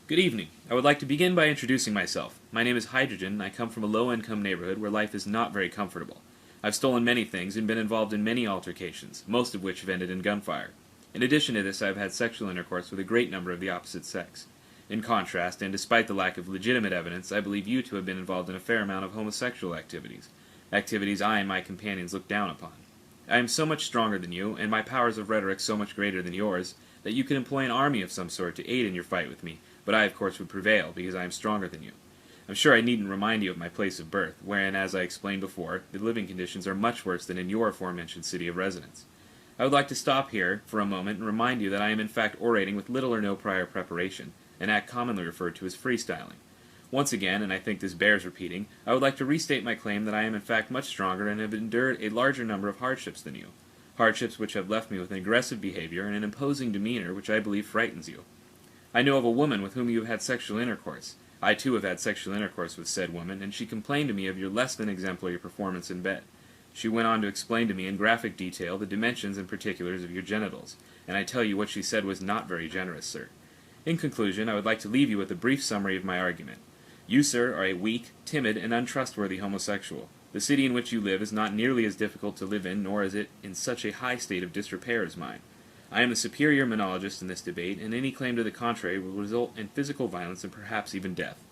Good evening. I would like to begin by introducing myself. My name is Hydrogen, and I come from a low-income neighborhood where life is not very comfortable. I've stolen many things and been involved in many altercations, most of which have ended in gunfire. In addition to this, I have had sexual intercourse with a great number of the opposite sex. In contrast, and despite the lack of legitimate evidence, I believe you to have been involved in a fair amount of homosexual activities I and my companions look down upon. I am so much stronger than you, and my powers of rhetoric so much greater than yours, that you could employ an army of some sort to aid in your fight with me, but I of course would prevail, because I am stronger than you. I'm sure I needn't remind you of my place of birth, wherein, as I explained before, the living conditions are much worse than in your aforementioned city of residence. I would like to stop here for a moment and remind you that I am in fact orating with little or no prior preparation, an act commonly referred to as freestyling. Once again, and I think this bears repeating, I would like to restate my claim that I am in fact much stronger and have endured a larger number of hardships than you. Hardships which have left me with an aggressive behavior and an imposing demeanor which I believe frightens you. I know of a woman with whom you have had sexual intercourse. I too have had sexual intercourse with said woman, and she complained to me of your less than exemplary performance in bed. She went on to explain to me in graphic detail the dimensions and particulars of your genitals, and I tell you what she said was not very generous, sir. In conclusion, I would like to leave you with a brief summary of my argument. You, sir, are a weak, timid, and untrustworthy homosexual. The city in which you live is not nearly as difficult to live in, nor is it in such a high state of disrepair as mine. I am the superior monologist in this debate, and any claim to the contrary will result in physical violence and perhaps even death.